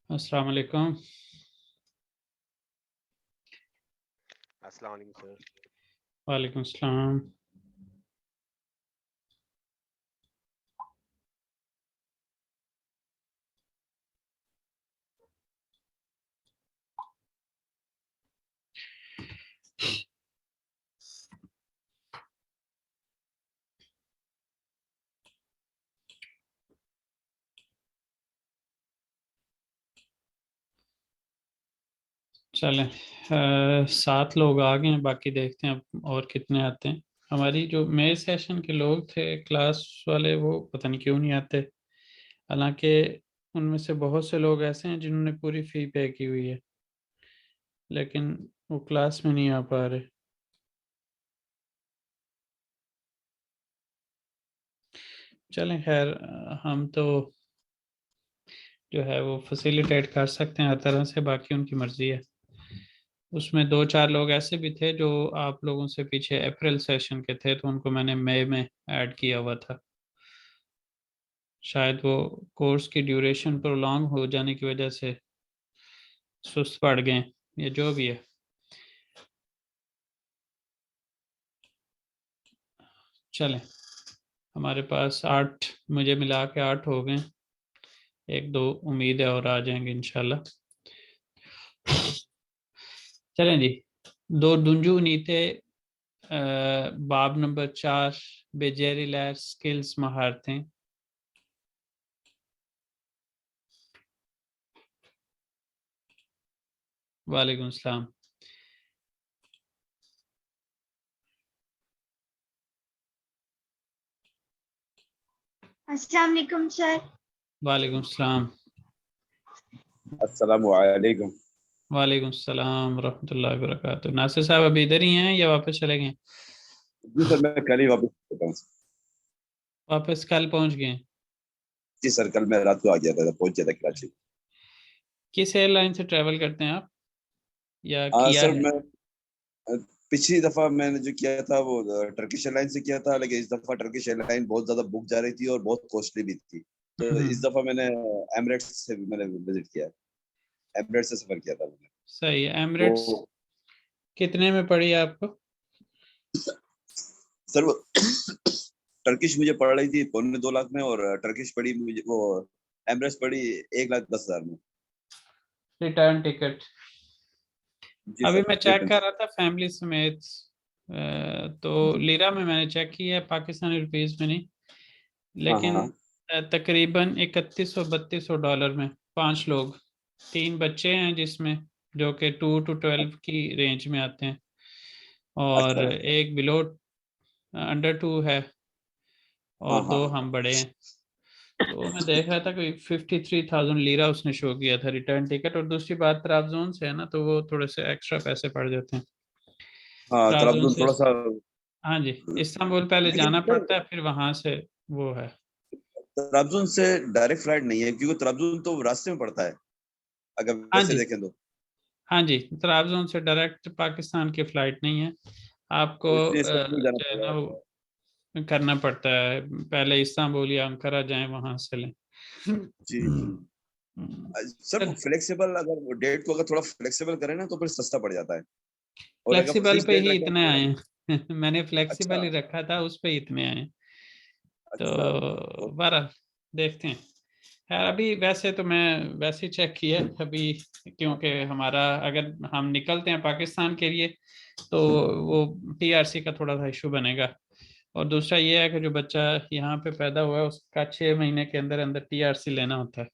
अस्सलाम वालेकुम। अस्सलाम वालेकुम सर। वालेकुम सलाम। चलें, 7 लोग आ गए हैं, बाकी देखते हैं अब और कितने आते हैं। हमारी जो मेरे सेशन के लोग थे क्लास वाले, वो पता नहीं क्यों नहीं आते। हालांकि उनमें से बहुत से लोग ऐसे हैं जिन्होंने पूरी फी पे की हुई है, लेकिन वो क्लास में नहीं आ पा रहे। चलें खैर, हम तो जो है वो फैसिलिटेट कर सकते हैं हर तरह से, बाकी उनकी मर्जी है। उसमें 2-4 लोग ऐसे भी थे जो आप लोगों से पीछे अप्रैल सेशन के थे, तो उनको मैंने मई में ऐड किया हुआ था। शायद वो कोर्स की ड्यूरेशन प्रोलॉन्ग हो जाने की वजह से सुस्त पड़ गए, या जो भी है। चलें, हमारे पास 8, मुझे मिला के 8 हो गए। 1-2 उम्मीद है और आ जाएंगे इंशाल्लाह। चलें जी। दो दुंजू नीते, बाब नंबर 4, बेजेरी लैर स्किल्स महारतें। वालेकुम सलाम। अस्सलाम वालेकुम सर। वालेकुम सलाम। अस्सलामु अलैकुम। वालेकुम सलाम रहमतुल्लाहि व बरकातुहू। नासिर साहब अभी इधर ही हैं या वापस चले गए? जी सर, मैं कल ही वापस आता हूँ। वापस कल पहुंच गए? जी सर, कल मैं रात को आ गया था, पहुंच गया था कराची। किस एयरलाइन से ट्रैवल करते हैं आप, या हाँ किया सर, है? मैं पिछली दफा मैंने जो किया था वो टर्किश एयरलाइन से किया था, लेकिन इस दफा टर्किश एयरलाइन बहुत ज्यादा बुक जा रही थी और बहुत कॉस्टली भी थी, तो इस हम्म, दफा मैंने एमिरेट्स से मैंने विजिट किया। एमिरेट्स से सफर किया था मैंने। सही है। एमिरेट्स तो कितने में पड़ी आपको? सर वो टर्किश मुझे पड़ रही थी 2.25 लाख में, और टर्किश पड़ी मुझे वो एमिरेट्स पड़ी 1,10,000 में। Return ticket? जी अभी सर, मैं चेक रिटर्न। कर रहा था फैमिली समेत, तो लीरा में मैंने चेक किया है, पाकिस्तानी रुपीस में नहीं। हाँ लेकिन हाँ। तकरीबन 3100-3200 डॉलर में 5 लोग। 3 बच्चे हैं जिसमें, जो कि 2 to 12 की रेंज में आते हैं, और अच्छा। एक बिलो अंडर 2 है, हाँ और 2 हाँ। हम बड़े हैं। तो मैं देख रहा था कि 53,000 लीरा उसने शो किया था रिटर्न टिकट। और दूसरी बात, तराबजोन से है ना, तो वो थोड़े से एक्स्ट्रा पैसे पड़ जाते हैं हाँ, तराबजोन तराबजुन से। थोड़ा सा। हाँ जी, इस्तांबुल पहले लेकिन जाना सर, पड़ता है, फिर वहां से वो है। तराबजुन से डायरेक्ट फ्लाइट नहीं है, क्योंकि तराबजुन तो रास्ते में पड़ता है, अगर हाँ वैसे जी, देखें तो। हाँ जी, तराबजोन से डायरेक्ट पाकिस्तान की फ़्लाइट नहीं है। आपको तो इसलिए इस्तांबुल जाना जो है ना पड़ेगा। वो करना पड़ता है, पहले इस्तांबुल या अंकारा जाएं, वहां से लें। जी जी। सर, चल, फ्लेक्सिबल, अगर डेट को अगर थोड़ा फ्लेक्सिबल करें ना तो फिर सस्ता पड़ जाता है, और अगर फ्लेक्सिबल फिक्स पे डेट ही रखें इतने तो। आए हैं। मैंने फ्लेक्सिबल अच्छा ही रखा था, उस पे ही इतने आए हैं। अच्छा। तो बहरहाल देखते हैं। खैर, अभी वैसे तो मैं वैसे ही चेक किया अभी, क्योंकि हमारा अगर हम निकलते हैं पाकिस्तान के लिए, तो वो टीआरसी का थोड़ा सा इशू बनेगा। और दूसरा ये है कि जो बच्चा यहाँ पे पैदा हुआ है, उसका 6 महीने के अंदर अंदर टीआरसी लेना होता है।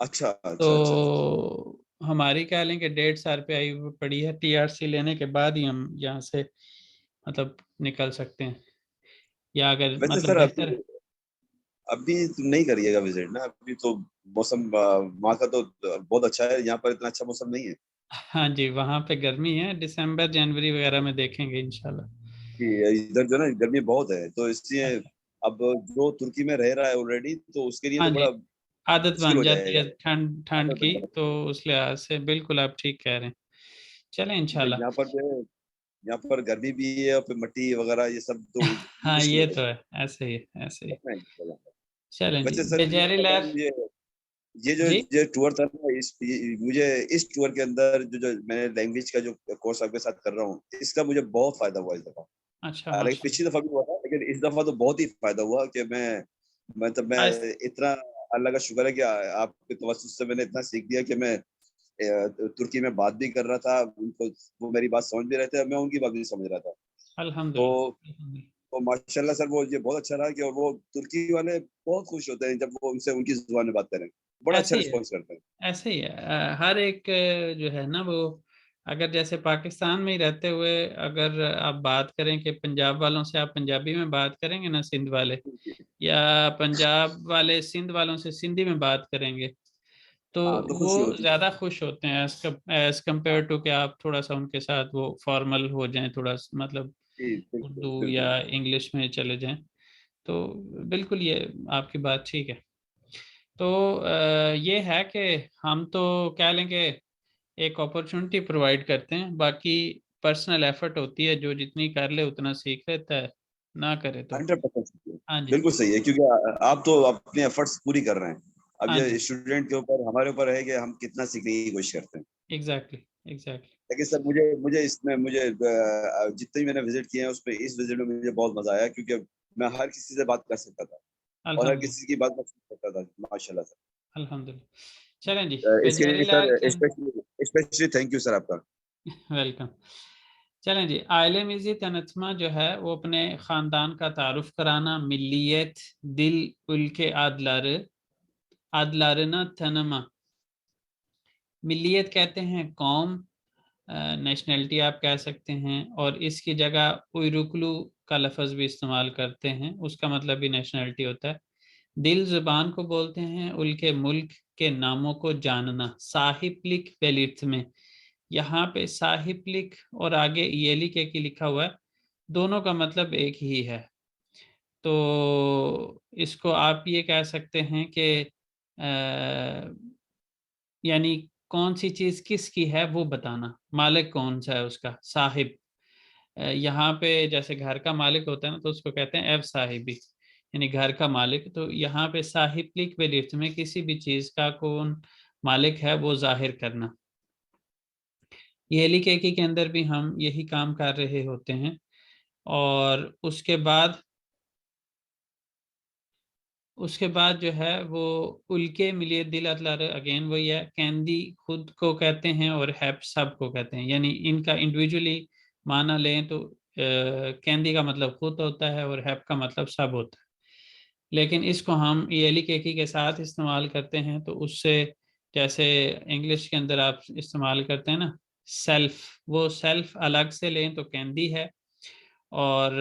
अच्छा अच्छा। अच्छा। तो हमारी कह लें कि 1.5 साल पे आई हुई पड़ी है, टीआरसी लेने के बाद ही हम यहाँ से मतलब निकल सकते हैं, या अगर वैसे मतलब सर, बेहतर अभी है। अभी तो नहीं करिएगा विजिट ना, अभी तो मौसम वहाँ का तो बहुत अच्छा है, यहाँ पर इतना अच्छा मौसम नहीं है। हाँ जी, वहाँ पे गर्मी है, दिसंबर जनवरी वगैरह में देखेंगे इंशाल्लाह। कि इधर जो है ना गर्मी बहुत है, तो इसलिए अब जो तुर्की में रह रहा है ऑलरेडी, तो उसके लिए हाँ तो जी, बड़ा आदत मुश्किल बन हो जाती है जाएगा। ठंड ठंड आदत की, बन जाती तो है। उस लिहाज से बिल्कुल आप ठीक कह रहे हैं। चलें तो इंशाल्लाह। यहाँ पर जो है, यहाँ पर गर्मी भी है और फिर मिट्टी वगैरह ये सब तो हाँ, मुश्किल ये हो तो है, ऐसे ही ऐसे ही। जाएगा। चलें जी, वैसे सर, ये बेजारी बताइए लैर। मुझे जी। जो टूर था ना, मुझे इस टूर के अंदर जो मैंने लैंग्वेज का जो कोर्स आपके साथ कर रहा हूँ, इसका मुझे बहुत फायदा हुआ इस दफा। अच्छा, हालांकि माशाल्लाह। पिछली दफा भी हुआ था, लेकिन इस दफा तो बहुत ही फायदा हुआ कि मैं आज इतना, अल्लाह का शुक्र है कि आपके तवज्जुह से मैंने इतना सीख दिया कि मैं तुर्की में बात भी कर रहा था, उनको वो मेरी बात समझ भी रहे थे, मैं उनकी बात भी समझ रहा था। तो अल्हम्दुलिल्लाह, अल्हम्दुलिल्लाह। तो माशाल्लाह सर, वो ये बहुत अच्छा रहा कि, और वो तुर्की वाले बहुत खुश होते हैं जब वो उनसे उनकी जुबान में बात करें, बड़ा अच्छा ऐसे ही है, रिस्पॉन्स करते हैं। ऐसे ही है। हर एक जो है ना वो, अगर जैसे पाकिस्तान में ही रहते हुए अगर आप बात करें कि पंजाब वालों से आप पंजाबी में बात करेंगे ना, सिंध वाले, या पंजाब वाले सिंध वालों से सिंधी में बात करेंगे, तो हाँ, तो वो खुशी होती है। ज्यादा खुश होते हैं एज हाँ कम्पेयर टू कि आप थोड़ा सा उनके साथ वो फॉर्मल हो जाएं, मतलब जी, बिल्कुल उर्दू बिल्कुल। या इंग्लिश में चले जाएं। तो बिल्कुल ये आपकी बात ठीक है। तो ये है कि हम तो कह लेंगे एक अपॉर्चुनिटी प्रोवाइड करते हैं, बाकी पर्सनल एफर्ट होती है, जो जितनी कर ले उतना सीख लेता है, ना करे तो। 100% हाँ जी, बिल्कुल सही है, क्योंकि आप तो अपने एफर्ट्स पूरी कर रहे हैं। अब हाँ जी। ये स्टूडेंट के ऊपर, हमारे ऊपर है कि हम कितना सीखने की कोशिश करते हैं। Exactly, exactly. लेकिन सर, मुझे मुझे इसमें मुझे जितने भी मैंने विजिट किए हैं उसमें, इस विजिट में मुझे बहुत मजा आया, क्योंकि मैं हर किसी से बात कर सकता था और हर अल्हम्दुलिल्लाह, किसी की बात मैं सुन सकता था, माशाल्लाह सर। अल्हम्दुलिल्लाह। चलें जी, इसके बेजबरी लिए सर लाल के specially specially thank you sir आपका। वेलकम। चलें जी, आइले मिज़ी तनत्मा जो है वो अपने ख़ानदान का तारुफ कराना, मिल्लियत, दिल उल्के आदलार, आदलारना तनमा। मिल्लियत कहते हैं कौम, नेशनैलिटी आप कह सकते हैं, और इसकी जगह उयरुकलू का लफ्ज़ भी इस्तेमाल करते हैं, उसका मतलब भी नेशनैलिटी होता है। दिल ज़ुबान को बोलते हैं, उनके मुल्क के नामों को जानना। साहिबलिक बेलिर्थ में, यहाँ पे साहिबलिक और आगे येली के की लिखा हुआ है, दोनों का मतलब एक ही है। तो इसको आप ये कह सकते हैं कि यानी कौन सी चीज़ किसकी है वो बताना, मालिक कौन सा है उसका, साहिब। यहाँ पे जैसे घर का मालिक होता है ना, तो उसको कहते हैं एव साहिबी, यानी घर का मालिक। तो यहाँ पे साहिबलिक बेलिफ्त में किसी भी चीज़ का कौन मालिक है वो जाहिर करना। ये लिकेकी के अंदर भी हम यही काम कर रहे होते हैं। और उसके बाद जो है वो उल्के मिलिए दिल अतलार, अगेन वही है। कैंदी खुद को कहते हैं और हैप सब को कहते हैं, यानी इनका इंडिविजुअली माना लें तो कैंदी का मतलब खुद होता है और हैप का मतलब सब होता है। लेकिन इसको हम एली केकी के साथ इस्तेमाल करते हैं, तो उससे जैसे इंग्लिश के अंदर आप इस्तेमाल करते हैं ना सेल्फ, वो सेल्फ अलग से लें तो कैंदी है, और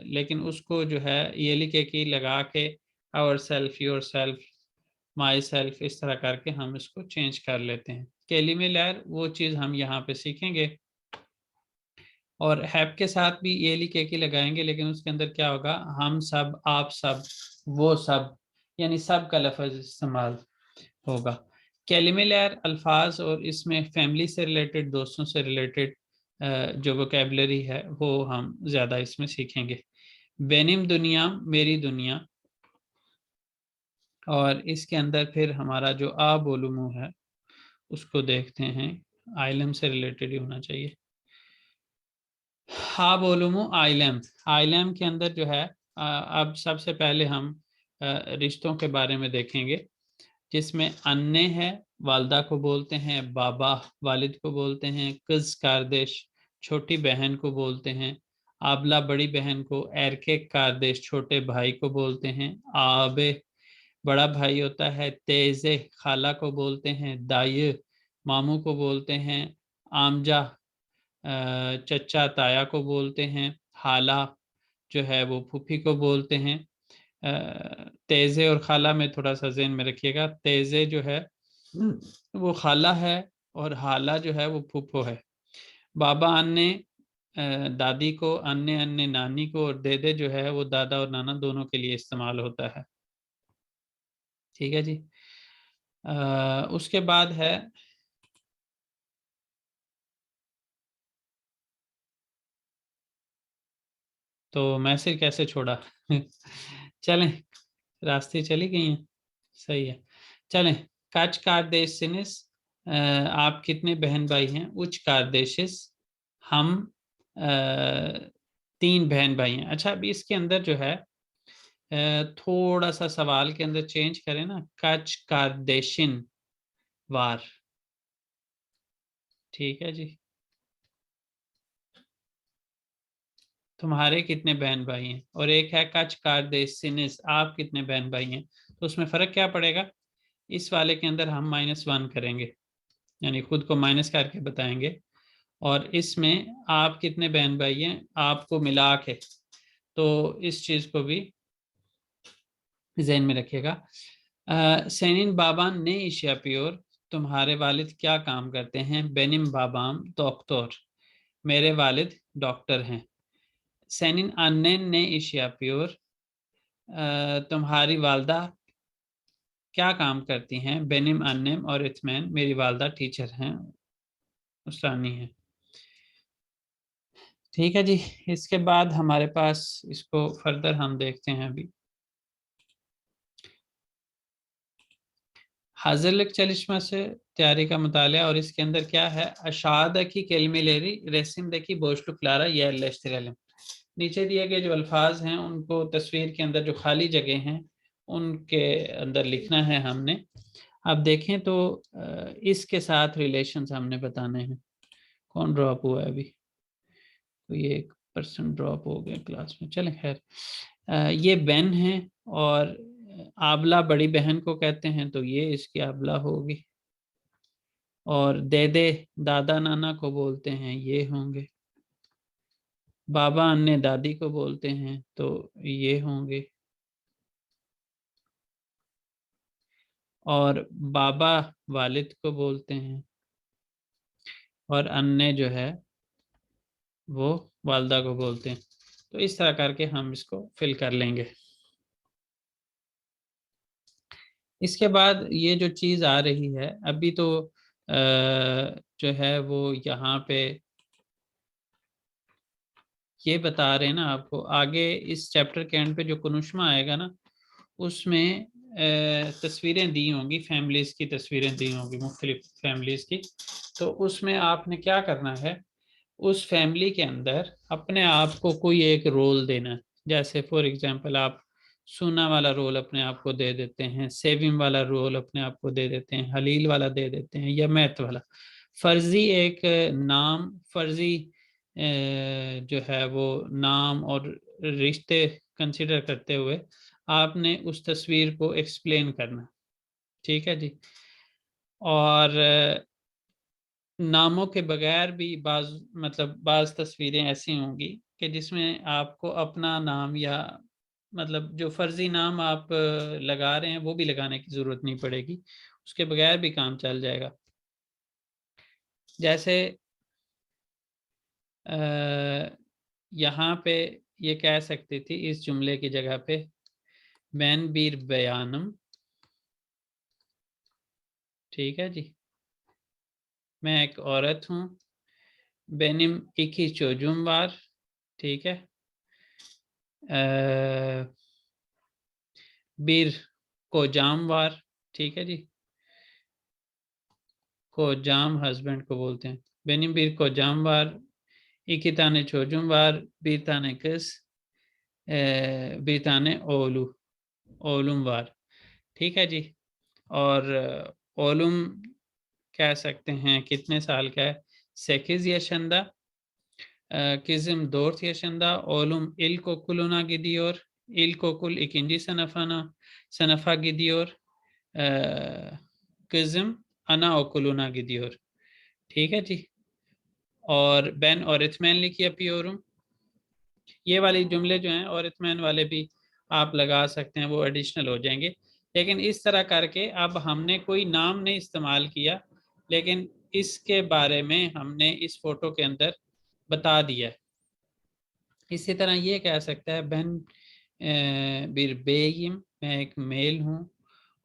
लेकिन उसको जो है एली केकी लगा के ourself, yourself, myself, इस तरह करके हम इसको चेंज कर लेते हैं। केली में लहर वो चीज़ हम यहाँ पे सीखेंगे। और हैप के साथ भी ये लिखे के लगाएंगे, लेकिन उसके अंदर क्या होगा, हम सब, आप सब, वो सब, यानी सब का लफ्ज इस्तेमाल होगा। कैलिमे लेयर अल्फाज और इसमें फैमिली से रिलेटेड, दोस्तों से रिलेटेड जो वोकेबलरी है वो हम ज़्यादा इसमें सीखेंगे। बेनिम दुनिया, मेरी दुनिया। और इसके अंदर फिर हमारा जो आ बोलूमू है उसको देखते हैं, आइलम से रिलेटेड ही होना चाहिए। हाँ बोलूँ आइलैम, आइलैम के अंदर जो है अब सबसे पहले हम रिश्तों के बारे में देखेंगे, जिसमें अन्ने है, वालदा को बोलते हैं, बाबा वालिद को बोलते हैं, कज कारदेश छोटी बहन को बोलते हैं, आबला बड़ी बहन को, एरके कारदेश छोटे भाई को बोलते हैं, आबे बड़ा भाई होता है, तेजे खाला को बोलते हैं, दाई मामू को बोलते हैं, आमजा चचा ताया को बोलते हैं, हाला जो है वो फूफी को बोलते हैं। तेज़े और खाला में थोड़ा सा ज़हन में रखिएगा, तेज़े जो है वो खाला है और हाला जो है वो फूफो है। बाबा अन्ने दादी को, अन्ने अन्ने नानी को, और देदे जो है वो दादा और नाना दोनों के लिए इस्तेमाल होता है। ठीक है जी। उसके बाद है तो मैसेज कैसे छोड़ा चलें, रास्ते चली गई हैं, सही है। चलें, कच कारदेशिनिस, आप कितने बहन भाई हैं? उच कारदेशिस, हम 3 बहन भाई हैं। अच्छा, अभी इसके अंदर जो है थोड़ा सा सवाल के अंदर चेंज करें ना, कच कारदेशिन वार। ठीक है जी, तुम्हारे कितने बहन भाई हैं, और एक है कच कारदेशिनिस, आप कितने बहन भाई हैं। तो उसमें फर्क क्या पड़ेगा? इस वाले के अंदर हम -1 करेंगे, यानी खुद को माइनस करके बताएंगे, और इसमें आप कितने बहन भाई हैं आपको मिला के। तो इस चीज को भी ज़हन में रखिएगा। सेनिन बाबान ने इशिया प्योर, तुम्हारे वालिद क्या काम करते हैं? बेनिम बाबाम डॉक्टर, मेरे वालिद डॉक्टर हैं। सेनिन अन्नेन ने इशिया प्योर, तुम्हारी वालदा क्या काम करती हैं? बेनिम अन्नेम और इथमैन, मेरी वालदा टीचर हैं, उस्तानी है। ठीक है जी, इसके बाद हमारे पास, इसको फर्दर हम देखते हैं अभी। हाजिर चलिश्मा से तैयारी का मुताला, और इसके अंदर क्या है? अशाद की केलमिलेरी रेसिम देखी बोशलु क्लारा ये। नीचे दिए गए जो अल्फाज हैं उनको तस्वीर के अंदर जो खाली जगह हैं उनके अंदर लिखना है हमने। अब देखें तो इसके साथ रिलेशंस हमने बताने हैं। कौन ड्रॉप हुआ है अभी? तो ये 1% ड्रॉप हो गया क्लास में, चले खैर। ये बेन है, और आबला बड़ी बहन को कहते हैं, तो ये इसकी आबला होगी। और दे दे दादा नाना को बोलते हैं, ये होंगे। बाबा अन्य दादी को बोलते हैं, तो ये होंगे। और बाबा वालिद को बोलते हैं, और अन्य जो है वो वालदा को बोलते हैं। तो इस तरह करके हम इसको फिल कर लेंगे। इसके बाद ये जो चीज़ आ रही है अभी, तो जो है वो यहाँ पे ये बता रहे हैं ना आपको, आगे इस चैप्टर के एंड पे जो कुनुष्मा आएगा ना, उसमें तस्वीरें दी होंगी, फैमिलीज की तस्वीरें दी होंगी, मुख्तलिफ फैमिलीज की। तो उसमें आपने क्या करना है, उस फैमिली के अंदर अपने आप को कोई एक रोल देना है। जैसे फॉर एग्जांपल आप सुना वाला रोल अपने आप को दे देते हैं, सेविम वाला रोल अपने आप को दे देते हैं, हलील वाला दे देते हैं, या मैथ वाला। फर्जी एक नाम, फर्जी जो है वो नाम और रिश्ते कंसिडर करते हुए आपने उस तस्वीर को एक्सप्लेन करना। ठीक है जी। और नामों के बगैर भी बाज तस्वीरें ऐसी होंगी कि जिसमें आपको अपना नाम, या मतलब जो फर्जी नाम आप लगा रहे हैं वो भी लगाने की जरूरत नहीं पड़ेगी, उसके बगैर भी काम चल जाएगा। जैसे यहाँ पे ये कह सकती थी इस जुमले की जगह पे, मैन बीर बयानम। ठीक है जी, मैं एक औरत हूँ। बेनिम इकी चोजुमवार। ठीक है। बीर को जामवार। ठीक है जी, को जाम हस्बैंड को बोलते हैं। बेनिम बीर को जामवार, इकी ताने चोजुमवार, बीर ताने किस, बीर ताने ओलू, ओलुमवार। ठीक है जी। और ओलुम कह सकते हैं कितने साल का है? 8 yaşında, kızım 4 yaşında, oğlum ilkokuluna gidiyor, ilkokul 2. sınıfa gidiyor, kızım anaokuluna gidiyor। ठीक है जी। और ben öğretmenlik yapıyorum, ये वाले जुमले जो हैं औरतमैन वाले भी आप लगा सकते हैं, वो एडिशनल हो जाएंगे। लेकिन इस तरह करके अब हमने कोई नाम नहीं इस्तेमाल किया, लेकिन इसके बारे में हमने इस फोटो के अंदर बता दिया। इसी तरह ये कह सकता है बहन बिर बेयम, मैं एक मेल हूँ,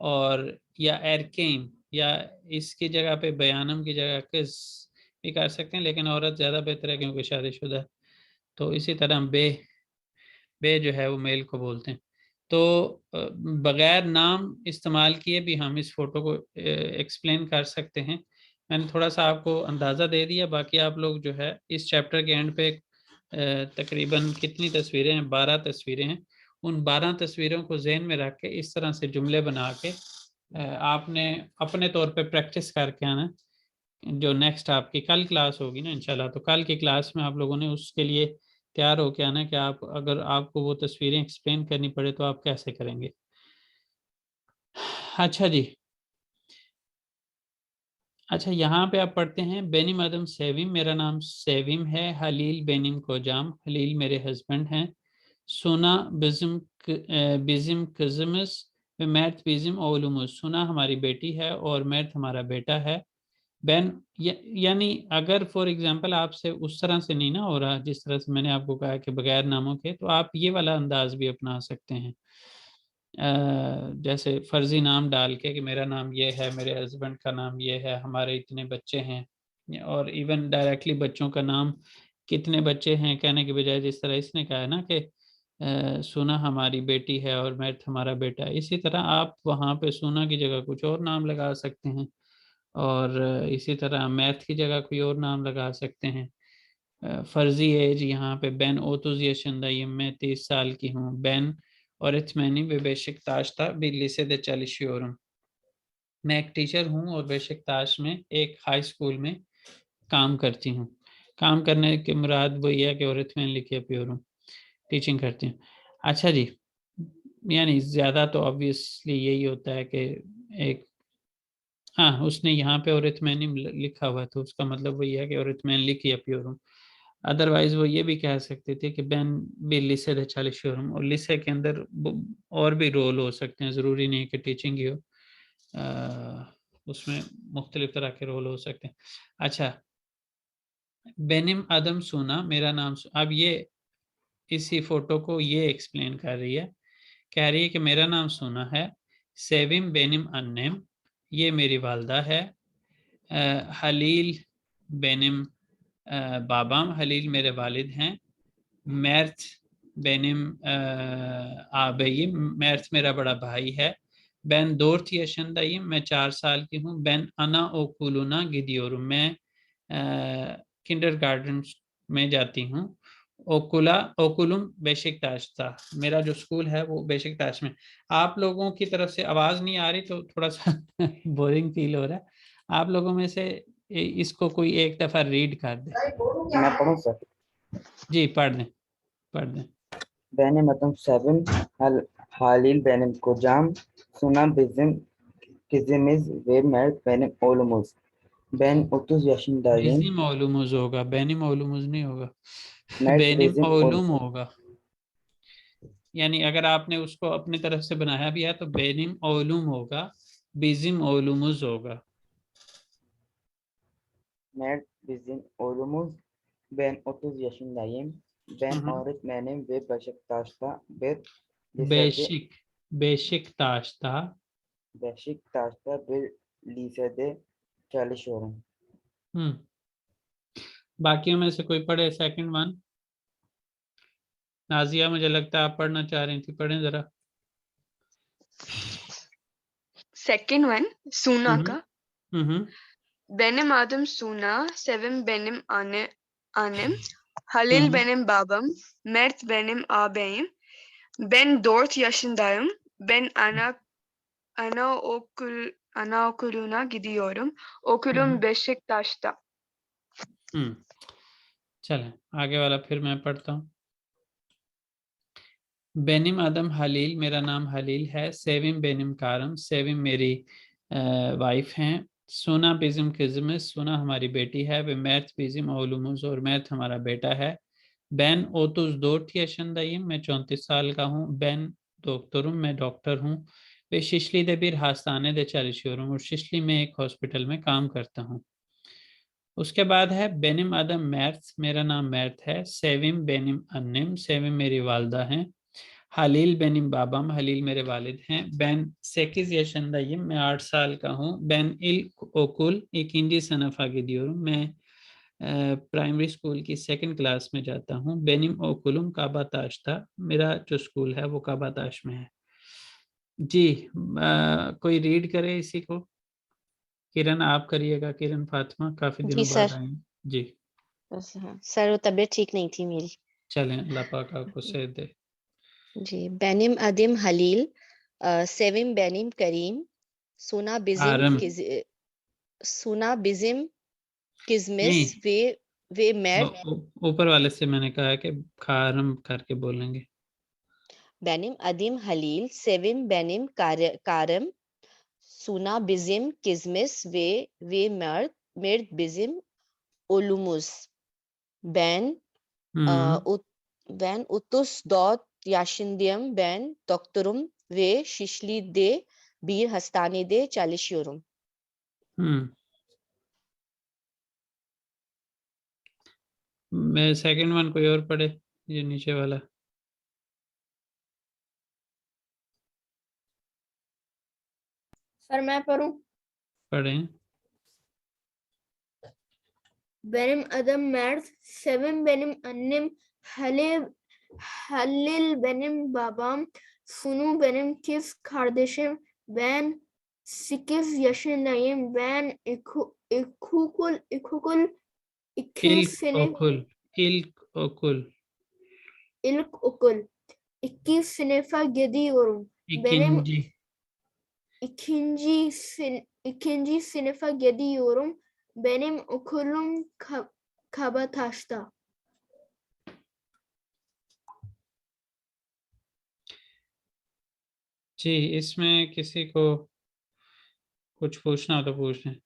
और या एरकेम, या इसकी जगह पे बयानम की जगह किस भी कर सकते हैं, लेकिन औरत ज़्यादा बेहतर है क्योंकि शादीशुदा है। तो इसी तरह बे, बे जो है वो मेल को बोलते हैं। तो बगैर नाम इस्तेमाल किए भी हम इस फोटो को एक्सप्लेन कर सकते हैं। मैंने थोड़ा सा आपको अंदाज़ा दे दिया, बाकी आप लोग जो है इस चैप्टर के एंड पे तकरीबन कितनी तस्वीरें हैं, 12 तस्वीरें हैं। उन 12 तस्वीरों को जहन में रख के इस तरह से जुमले बना के आपने अपने तौर पे प्रैक्टिस करके आना। जो नेक्स्ट आपकी कल क्लास होगी ना इंशाल्लाह, तो कल की क्लास में आप लोगों ने उसके लिए तैयार होके आना कि आप अगर आपको वो तस्वीरें एक्सप्लेन करनी पड़े तो आप कैसे करेंगे। अच्छा जी, अच्छा यहाँ पे आप पढ़ते हैं बेनिम आदम सेविम, मेरा नाम सेविम है। हलील बेनिम कोजाम, हलील मेरे हस्बैंड हैं। सोना बिज़म बिज़म कज़मस मैथ बिज़म ओलुमस, सुना हमारी बेटी है और मैथ हमारा बेटा है। बैन यानी अगर फॉर एग्जांपल आपसे उस तरह से नहीं ना हो रहा जिस तरह से मैंने आपको कहा कि बगैर नामों के, तो आप ये वाला अंदाज भी अपना सकते हैं। जैसे फर्जी नाम डाल के कि मेरा नाम ये है, मेरे हस्बैंड का नाम ये है, हमारे इतने बच्चे हैं, और इवन डायरेक्टली बच्चों का नाम कितने बच्चे हैं कहने के बजाय जिस तरह इसने कहा है ना कि सोना हमारी बेटी है और मैथ हमारा बेटा है, इसी तरह आप वहाँ पे सोना की जगह कुछ और नाम लगा सकते हैं, और इसी तरह मैथ की जगह कोई और नाम लगा सकते हैं। फर्जी एज यहाँ पे बैन ओतुज yaşındayım, मैं 30 साल की हूँ। Ban öğretmenim ve Beşiktaş'ta bir lisede çalışıyorum। मैं एक टीचर हूँ और बेशिकताश में एक हाई स्कूल में काम करती हूँ। काम करने के मुराद वो ये है कि öğretmen लिखे yapıyorum, टीचिंग करती हूँ। अच्छा जी, यानी ज़्यादा तो ऑब्वियसली यही होता है कि एक, हाँ उसने यहाँ पे öğretmenim लिखा हुआ तो उसका मतलब वही है कि öğretmen लिखी yapıyorum। अदरवाइज वो ये भी कह सकते थे कि बैन भी लिसे de çalışıyorum, और लिसे के अंदर और भी रोल हो सकते हैं, ज़रूरी नहीं कि टीचिंग ही हो, उसमें मुख्तलिफ तरह के रोल हो सकते हैं। अच्छा, बेनिम आदम सोना, मेरा नाम अब ये इसी फोटो को ये एक्सप्लेन कर रही है, कह रही है कि मेरा नाम सोना है। सेविम बेनिम अन्नेम, ये मेरी वालदा है। हलील बेनिम बाबाम, हलील मेरे वालिद हैं। मैर्थ बेनिम आबईम, मैर्थ मेरा बड़ा भाई है। बैन दोर्थ यशंदईम, मैं 4 साल की हूँ। बैन अना ओकुलुना गिदियोरुम, मैं किंडरगार्टन में जाती हूँ। ओकुला ओकुलुम बेशिकताश था, मेरा जो स्कूल है वो बेशिकताश में। आप लोगों की तरफ से आवाज़ नहीं आ रही तो थोड़ा सा बोरिंग फील हो रहा है। आप लोगों में से इसको कोई एक दफ़ा रीड कर दे। मैं पढ़ूं सर? जी पढ़ दें, पढ़ दें। Benim adım Sevim, Halil benim kocam, Suna bizim kızımız ve Mert benim oğlumuz. Ben 30 yaşındayım. बेजिम ओलुमुज होगा, बेनिम ओलुमुज नहीं होगा, Mert बेनिम bizim ओलुम oğlum. होगा। यानी अगर आपने उसको अपनी तरफ से बनाया भी है तो बेनिम ओलुम होगा, बेजिम ओलुमुज होगा। Mert bizim oğlumuz. Ben 30 yaşındayım. Ben öğretmenim ve basic बेशिकताश था। Beşiktaş'ta bir lisede çalışıyorum. बाकियों में से कोई पढ़े सेकंड वन? नाजिया, मुझे लगता है आप पढ़ना चाह रही थी, पढ़ें जरा। सेकंड वन सूना का। benim adım Suna, Sevim benim annem, Halil benim babam, Mert benim ağabeyim. Ben 4 yaşındayım. Ben anaokuluna gidiyorum. Okulum Beşiktaş'ta. चलें आगे वाला फिर मैं पढ़ता हूँ। बेनिम आदम हलील, मेरा नाम हलील है। सेविम बेनिम कारम, सेविम मेरी वाइफ हैं। सोना बिज़म किज़मस, सोना हमारी बेटी है। वे मैथ बिज़म ओलुमुज, और मैथ हमारा बेटा है। बैन ओतुस दोट yaşındayım, मैं 34 साल का हूँ। बैन doktorum, मैं डॉक्टर हूँ। वे शिशली de bir hastanede çalışıyorum, और शिशली में एक हॉस्पिटल में काम करता हूँ। उसके बाद है बेनिम आदम मैर्थ, मेरा नाम मैर्थ है। सेविम बेनिम अन्निम, सेविम मेरी वालदा हैं। हलील बेनिम बाबाम, हलील मेरे वालिद हैं। बैन 8 yaşındayım, मैं 8 साल का हूँ। बैन इल ओकुल इकिंडी सनफा gidiyorum, मैं प्राइमरी स्कूल की 2nd क्लास में जाता हूँ। बेनिम ओकुलुम काबाताश था, मेरा जो स्कूल है वो काबाताश में है। जी कोई रीड करे इसी को? किरण आप करिएगा, किरण फातिमा काफी जी दिनों बाद सर। आई हैं। जी हाँ, सर वो तबीयत ठीक नहीं थी मेरी। चलें, अल्लाह पाक आपको सेहत दे। जी। बेनिम अदिम हलील, सेविम बेनिम करीम, सुना बिजिम आरम सुना बिजिम किजमिस नहीं, वे मेड। ऊपर वाले से मैंने कहा है कि खारम करके बोलेंगे। बेनिम अदिम हलील, सेविम बेनिम कारम, सुना बिजिम किजमिस वे made बिजिम ओलुमुस, ben ben utus dot yaşındayım, ben doktorum ve Şişli'de bir hastanede çalışıyorum. मैं सेकंड वन कोई और पढ़े, ये नीचे वाला। सर मैं पढ़ूं? पढ़ें। Benim adım Mert. Sevim benim annem. Halil benim babam. Sunu benim kız kardeşim. Ben 8 yaşındayım. Ben ilkokul iki sınıf ilkokul 2 sınıfa gidiyorum. Benim ikinci sınıfa gidiyorum. Benim okulum Kabataş'ta. जी इसमें किसी को कुछ पूछना हो तो पूछ लें।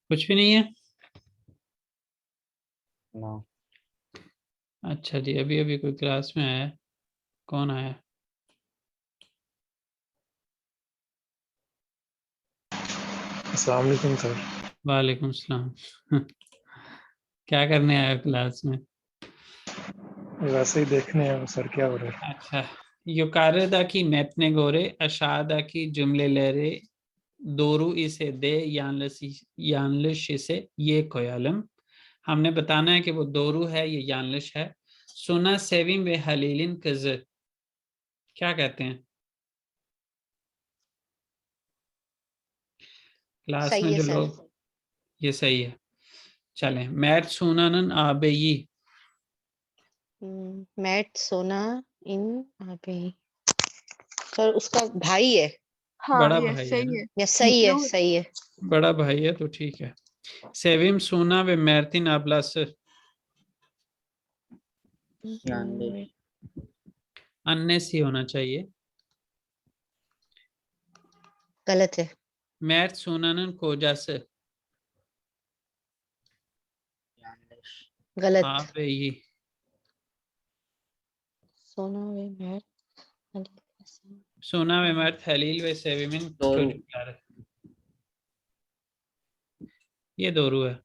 कुछ भी नहीं है? नो। अच्छा जी, अभी अभी कोई क्लास में आया, कौन आया? अस्सलाम वालेकुम सर। वालेकुम सलाम। क्या करने आया क्लास में? वैसे ही देखने हैं सर क्या हो रहा है। अच्छा, युकारिदा की metne göre aşağıdaki cümleleri doğru ise de yanlış ise ye koyalım। हमने बताना है कि वो दोरू है ये yanlış है। सुना सेविम वे हलीलिन कज़, क्या कहते हैं? क्लास सही में है जो सर। लोग, ये सही है। चलें, मैट सुनानन आबेई। मैट सोना इन आबे, सर उसका भाई है। हाँ बड़ा ये भाई है सही ना? है। या सही है, No, सही है। बड़ा भाई है तो ठीक है। सेविम सुना वे मैर्तिन आबलास, अन्य सी होना चाहिए। गलत है। मैट सुनानन कोजास, गलत। आबेई। सोना वे मैट सुना वे मैर्त हलील वे सेविमिन çocuklar, ये दोरू है।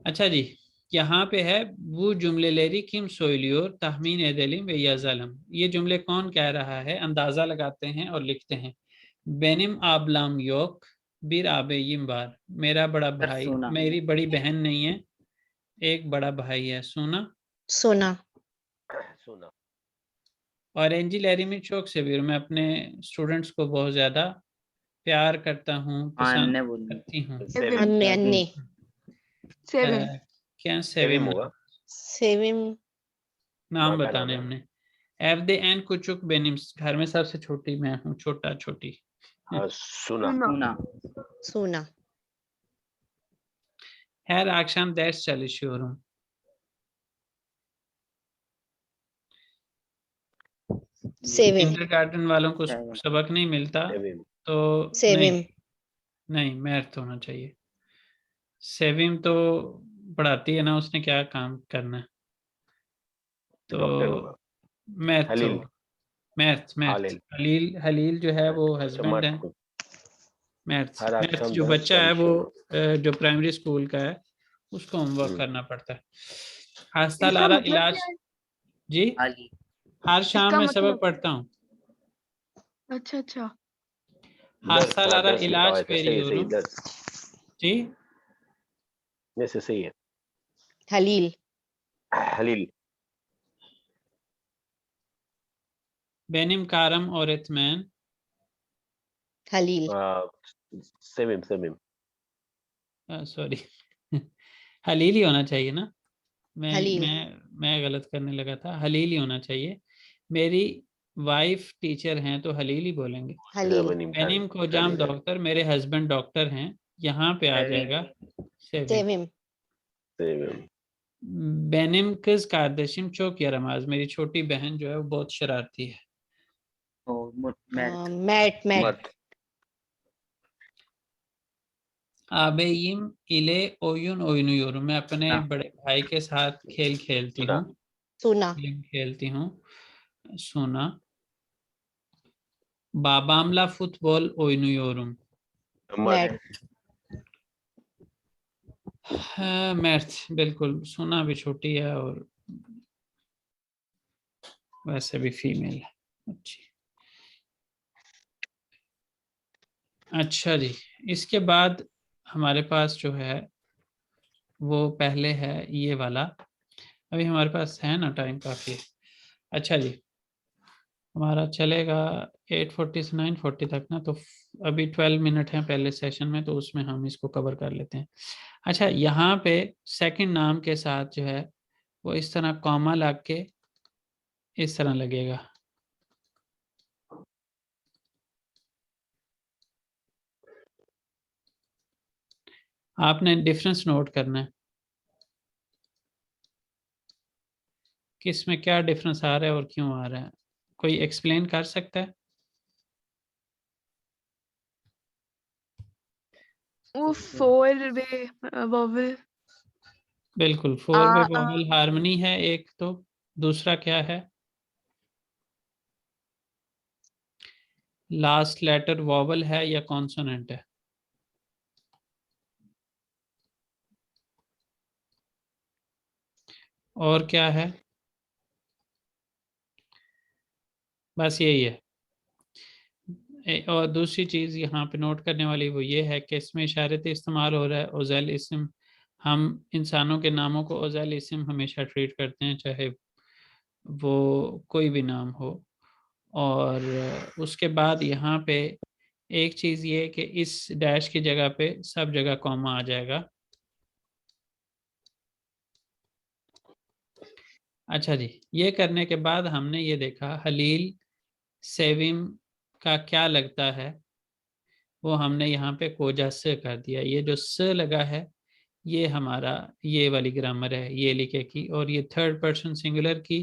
अच्छा जी, यहाँ पे है वो जुमलेleri kim söylüyor tahmin edelim ve yazalım। ये जुमले कौन कह रहा है, अंदाजा लगाते हैं और लिखते हैं। benim ablam yok, bir ağabeyim var। मेरा बड़ा भाई, मेरी बड़ी बहन नहीं है, एक बड़ा भाई है। सोना सोना सुना। ऑरेंजी लहरी में चौक से भी, मैं अपने स्टूडेंट्स को बहुत ज्यादा प्यार करता हूँ, पसंद करती हूँ। अन्य अन्य Sevim. क्या सेविम सेविम होगा। सेविम नाम बड़ा बताने नाम है। हमने। एफदे एन कुचुक बेनिम, घर में सबसे छोटी मैं हूँ, छोटा छोटी। हाँ, सुना। सोना her akşam ders çalışıyorum। सेविम kindergarten वालों को सबक नहीं मिलता सेविम। तो सेविम नहीं मैथ होना चाहिए। सेविम तो पढ़ाती है ना, उसने क्या काम करना है, डॉक्टर होगा। तो मैथ हलील। होगा। मैथ हालिल। हलील, हलील जो है वो अच्छा, हस्बैंड है। मर्द। मैथ्स हर मैथ्स आक्षाम जो दस बच्चा है वो चालीस जो प्राइमरी स्कूल का है उसको होमवर्क हम्म। करना पड़ता है। हास्ता इसका लारा मतलब इलाज क्या है? जी, हर शाम इसका मैं मतलब सबक पढ़ता हूँ। अच्छा अच्छा। हास्ता हाँ, लारा दस लिखा इलाज हुआ है, सही सही पेरियोrum दस। जी, जैसे सही है। Halil. Halil. benim karım öğretmen. Halil. Sevim. Sorry Halil ही होना चाहिए ना। हलील। मैं गलत करने लगा था, हलील ही होना चाहिए। मेरी वाइफ टीचर हैं तो हलील ही बोलेंगे। Halil. बेनिम कोजाम डॉक्टर, मेरे हस्बैंड डॉक्टर हैं, यहाँ पे आ जाएगा सेविम। Sevim. बेनिम कज कार्दशिम çok yaramaz, मेरी छोटी बहन जो है वो बहुत शरारती है। Mert. Mert. आबेयिम इले oyun oynuyorum, मैं अपने हाँ। बड़े भाई के साथ खेल खेलती सुना। हूँ, Suna. गेम खेलती हूँ। सुना। babamla futbol oynuyorum। Mert. हाँ, मैथ बिल्कुल, सुना भी छोटी है और वैसे भी फीमेल है। अच्छी। अच्छा जी, इसके बाद हमारे पास जो है वो पहले है ये वाला, अभी हमारे पास है ना टाइम काफ़ी। अच्छा जी, हमारा चलेगा 8:40 से 9:40 तक ना, तो अभी 12 मिनट हैं पहले सेशन में, तो उसमें हम इसको कवर कर लेते हैं। अच्छा, यहाँ पे सेकंड नाम के साथ जो है वो इस तरह कॉमा लग के इस तरह लगेगा। आपने डिफरेंस नोट करना है, किस में क्या डिफरेंस आ रहा है और क्यों आ रहा है, कोई एक्सप्लेन कर सकता है? वो 4 वे वोवेल। बिल्कुल, 4 वे वोवेल हार्मनी है एक, तो दूसरा क्या है? लास्ट लेटर वोवेल है या कॉन्सोनेंट है? और क्या है? बस यही है। और दूसरी चीज़ यहाँ पे नोट करने वाली वो ये है कि इसमें इशारती इस्तेमाल हो रहा है ओज़ैल इस्म। हम इंसानों के नामों को ओज़ैल इस्म हमेशा ट्रीट करते हैं, चाहे वो कोई भी नाम हो। और उसके बाद यहाँ पे एक चीज़ ये कि इस डैश की जगह पे सब जगह कॉमा आ जाएगा। अच्छा जी, ये करने के बाद हमने ये देखा हलील सेविम का क्या लगता है, वो हमने यहाँ पे कोजा से कर दिया। ये जो स लगा है ये हमारा ये वाली ग्रामर है ये लिखे की, और ये थर्ड पर्सन सिंगुलर की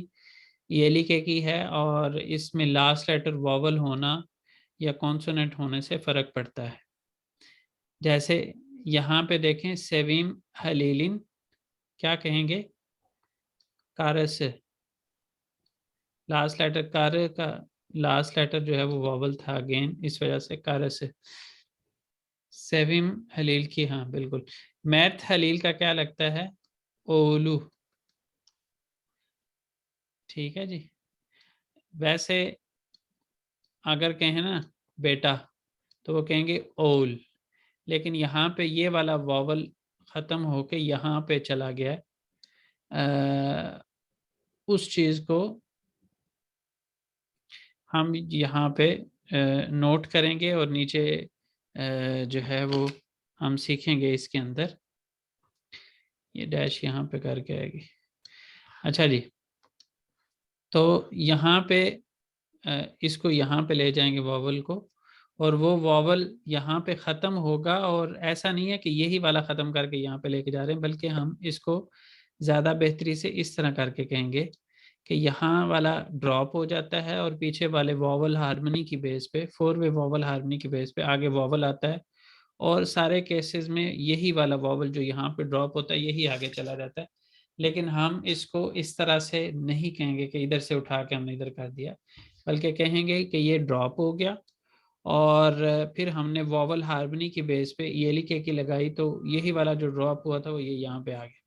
ये लिखे की है, और इसमें लास्ट लेटर वॉवल होना या कॉन्सोनेंट होने से फ़र्क पड़ता है। जैसे यहाँ पे देखें सेविम हलीलिन, क्या कहेंगे? कारस, लास्ट लेटर कार का लास्ट लेटर जो है वो वॉवल था अगेन, इस वजह से कारस। सेविम हलील की, हाँ बिल्कुल। मैथ हलील का क्या लगता है? ओलू। ठीक है जी। वैसे अगर कहें ना बेटा तो वो कहेंगे ओल, लेकिन यहाँ पे ये वाला वॉवल ख़त्म होके यहाँ पे चला गया है। उस चीज़ को हम यहाँ पे नोट करेंगे और नीचे जो है वो हम सीखेंगे इसके अंदर। ये डैश यहाँ पे करके आएगी। अच्छा जी, तो यहाँ पे इसको यहाँ पे ले जाएंगे वॉवल को, और वो वॉवल यहाँ पे ख़त्म होगा, और ऐसा नहीं है कि यही वाला ख़त्म करके यहाँ पे लेके जा रहे हैं, बल्कि हम इसको ज़्यादा बेहतरी से इस तरह करके कहेंगे कि यहाँ वाला ड्रॉप हो जाता है और पीछे वाले वॉवल हार्मनी की बेस पे, 4 वे वॉवल हार्मनी की बेस पे आगे वॉवल आता है, और सारे केसेस में यही वाला वॉवल जो यहाँ पे ड्रॉप होता है यही आगे चला जाता है। लेकिन हम इसको इस तरह से नहीं कहेंगे कि इधर से उठा के हमने इधर कर दिया, बल्कि कहेंगे कि ये ड्रॉप हो गया और फिर हमने वॉवल हार्मनी की बेस पे ये लिखे की लगाई, तो यही वाला जो ड्रॉप हुआ था वो ये यहाँ पे आ गया।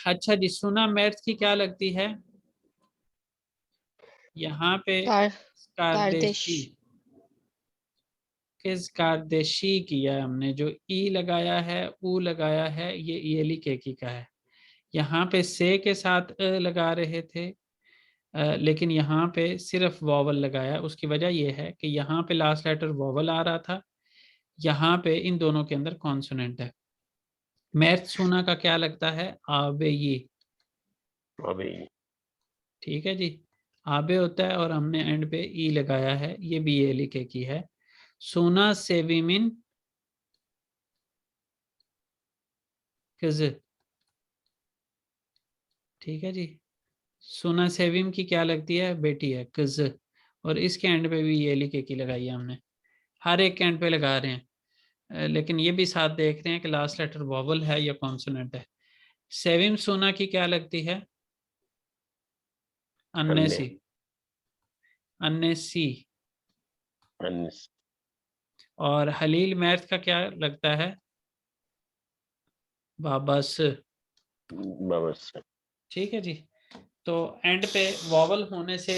अच्छा जी, सुना मैथ्स की क्या लगती है? यहाँ पे कार कारदेशी। कारदेश। किस कारदेशी किया है हमने, जो ई लगाया है, ऊ लगाया है, ये ईएली केकी का है। यहाँ पे से के साथ अ लगा रहे थे, लेकिन यहाँ पे सिर्फ वॉवल लगाया। उसकी वजह ये है कि यहाँ पे लास्ट लेटर वॉवल आ रहा था, यहाँ पे इन दोनों के अंदर कॉन्सोनेंट है। मैथ सुना का क्या लगता है, आबे ये, अभी ठीक है जी, आबे होता है और हमने एंड पे ई लगाया है, ये भी ये लिखे की है। सोना सेविमिन कज, ठीक है जी, सोना सेविम की क्या लगती है, बेटी है, कज, और इसके एंड पे भी ये लिखे की लगाई है हमने, हर एक के एंड पे लगा रहे हैं। लेकिन ये भी साथ देख रहे हैं कि लास्ट लेटर वॉवल है या कॉन्सोनेंट है। सेविम सोना की क्या लगती है, अन्नेसी, अन्नेसी। अन्स और हलील मैथ का क्या लगता है, बाबस, बस ठीक है जी। तो एंड पे वॉवल होने से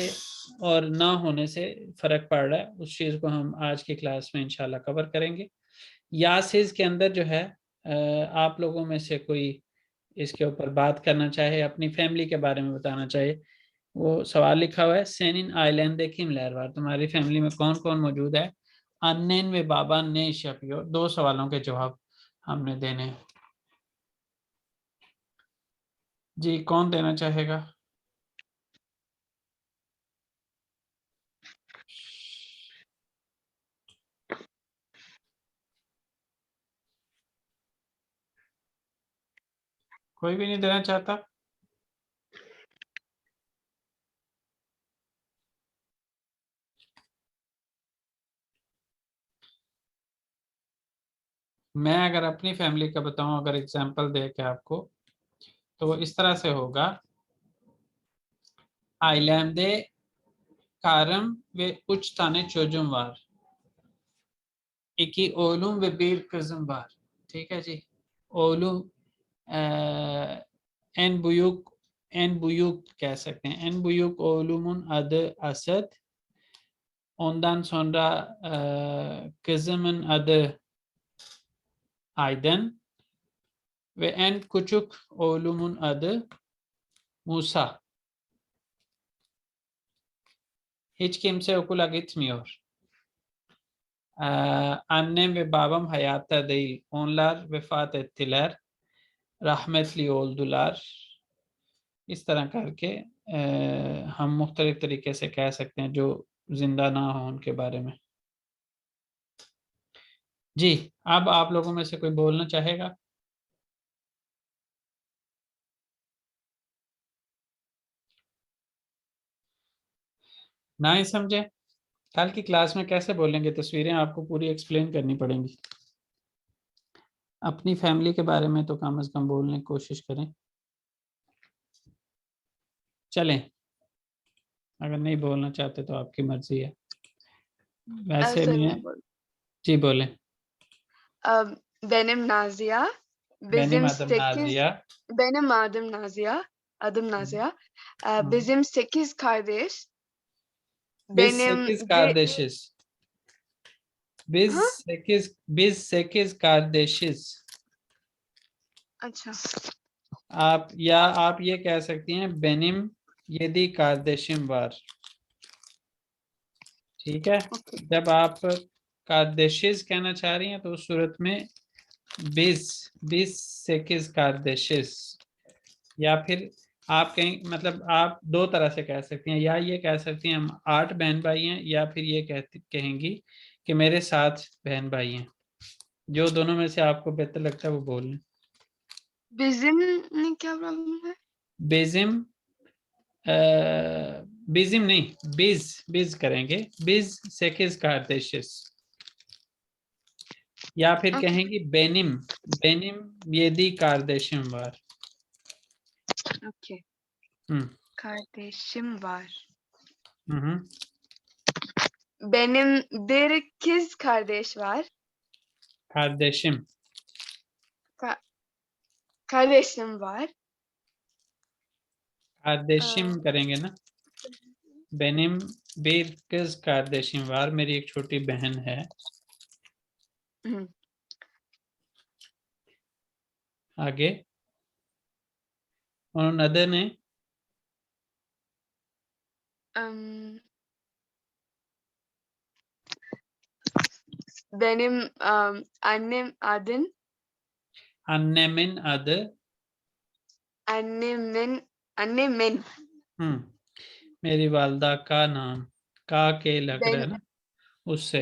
और ना होने से फर्क पड़ रहा है, उस चीज को हम आज की क्लास में इंशाल्लाह कवर करेंगे। यासिस के अंदर जो है, आप लोगों में से कोई इसके ऊपर बात करना चाहे, अपनी फैमिली के बारे में बताना चाहे, वो सवाल लिखा हुआ है, सेनिन आइलैंड देखिम लहरवार, तुम्हारी फैमिली में कौन कौन मौजूद है। अन्नेन व बाबा ने शपियो, 2 सवालों के जवाब हमने देने हैं जी। कौन देना चाहेगा, कोई भी नहीं देना चाहता। मैं अगर अपनी फैमिली का बताऊं, अगर एग्जांपल दे के आपको, तो वो इस तरह से होगा, आइलैंडे कारम वे उच्च ताने चोजुम वार, इकी ओलुम वे बीर कजम वार, ठीक है जी। ओलुम एन बुयुक, एन बुयुक कह सकते हैं, एन बुयुक ओलुमुन अद Asad, ondan sonra kızımın adı Aydın ve en küçük oğlumun adı Musa. Hiç kimse okula gitmiyor. Annem ve babam hayatta değil. Onlar vefat ettiler. Rahmetli oldular. इस तरह करके हम मुख्तलिफ तरीके से कह सकते हैं जो जिंदा ना हो उनके बारे में जी। अब आप लोगों में से कोई बोलना चाहेगा, ना ही समझे, कल की क्लास में कैसे बोलेंगे, तस्वीरें आपको पूरी एक्सप्लेन करनी पड़ेंगी। अपनी फैमिली के बारे में तो कम से कम बोलने की कोशिश करें। चलें, अगर नहीं बोलना चाहते तो आपकी मर्जी है। वैसे सर मैं मैं बोल जी बोले। benim Nazia, Benim bizim adım 8, Naziya. benim adım Nazia, adım Nazia. Bizim 8 kardeş. Biz Benim 8 kardeşiz. Biz 8 kardeşiz. अच्छा आप ये कह सकती हैं, benim 7 kardeşim var, ठीक है। जब आप kardeşiz कहना चाह रही हैं तो उस सूरत में biz 8 kardeşiz, या फिर आप कहीं, मतलब आप 2 तरह से कह सकती हैं, या ये कह सकती हैं हम 8 बहन भाई हैं, या फिर ये कहेंगी कि मेरे 7 बहन भाई हैं। जो दोनों में से आपको बेहतर लगता है वो बोल लें। bizim ने क्या प्रॉब्लम है? बेजिम, बिजिम नहीं, बिज करेंगे, बिज 8 kardeşiz, या फिर Okay. कहेंगी benim 7 kardeşim var। Okay. Hı. Kardeşim var. Hı hı. Benim bir kız kardeş var. Kardeşim, Kardeşim var. kardeşim करेंगे ना। benim bir kız kardeşim var, मेरी एक छोटी बहन है। हम्म, आगे और नदर ने um, benim annem adın अन्नेमिन अद annemin मेरी वालदा का नाम का के लग रहा है ben ना उससे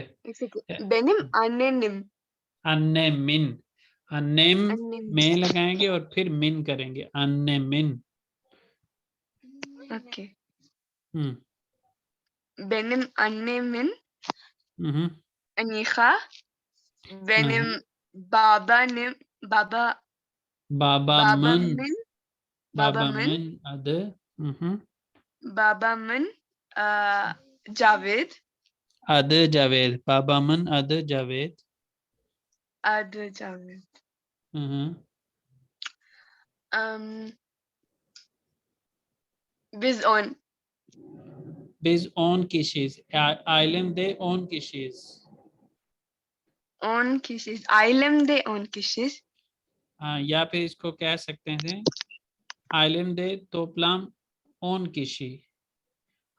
benim annenim अन्नेमिन अन्नेम annem में लगाएंगे और फिर मिन करेंगे अन्नेमिन okay हम्म benim annemin हम्म Anika benim babaannem बाबामन babamın बाबामन अद babamın Javed अद जावेद बाबामन अद Javed adı Javed biz biz 10 kişiyiz. Ailemde 10 kişiyiz. 10 kişiyiz ailemde 10 kişiyiz हाँ या फिर इसको कह सकते हैं ailemde toplam 10 kişi.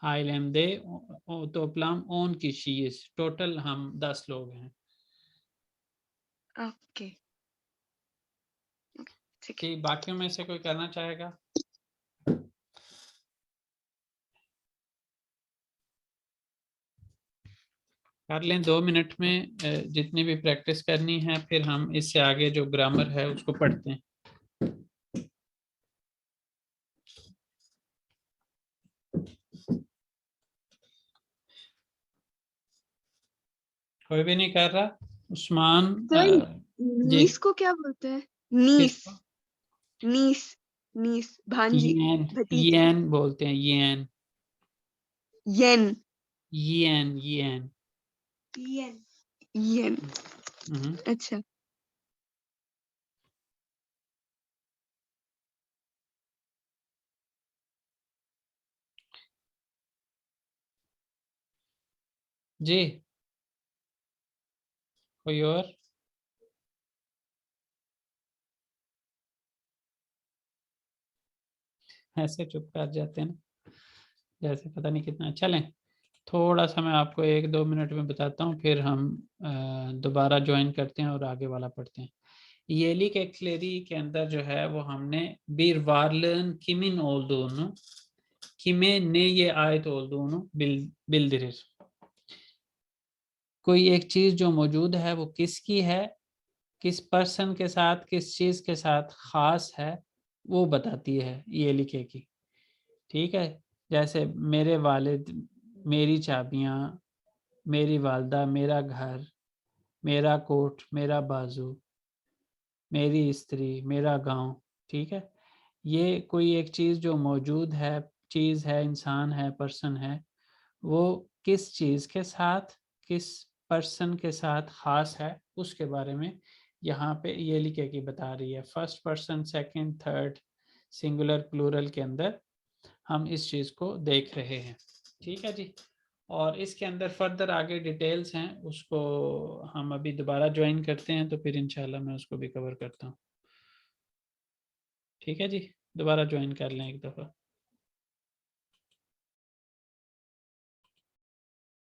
Ailemde toplam 10 kişiyiz. Total हम 10 लोग हैं. okay ठीक है कि बाकियों में से कोई करना चाहेगा? कर लें 2 मिनट में जितनी भी प्रैक्टिस करनी है, फिर हम इससे आगे जो ग्रामर है उसको पढ़ते हैं. कोई भी नहीं कर रहा? उस्मान जी नीस को क्या बोलते हैं नीस किसको? नीस नीस भांजी येन भतीजी येन बोलते हैं येन येन येन येन येन येन अच्छा जी कोई और? ऐसे चुप कर जाते हैं ना, जैसे पता नहीं कितना. चलें थोड़ा सा मैं आपको 1-2 मिनट में बताता हूँ, फिर हम दोबारा ज्वाइन करते हैं और आगे वाला पढ़ते हैं. येलिक एक्सलेरी के अंदर जो है वो हमने बीर वार्लन किमिन ओल्दोनो किमे ने ये आयत ओल्दोनो बिल्दिरिर. कोई एक चीज जो मौजूद है वो किसकी है, किस पर्सन के साथ, किस चीज के साथ खास है, वो बताती है ये लिखे की. ठीक है, जैसे मेरे वालिद, मेरी चाबियां, मेरी वालदा, मेरा घर, मेरा कोट, मेरा बाजू, मेरी स्त्री, मेरा गांव. ठीक है, ये कोई एक चीज जो मौजूद है, चीज है, इंसान है, पर्सन है, वो किस चीज के साथ, किस पर्सन के साथ खास है, उसके बारे में यहाँ पे ये लिखे की बता रही है. First person, second, third, singular, plural के अंदर हम इस चीज को देख रहे हैं. ठीक है जी. और इसके अंदर फर्दर आगे डिटेल्स हैं, उसको हम अभी दोबारा ज्वाइन करते हैं, तो फिर इंशाल्लाह मैं उसको भी कवर करता हूँ. ठीक है जी, दोबारा ज्वाइन कर लें एक दफ़ा.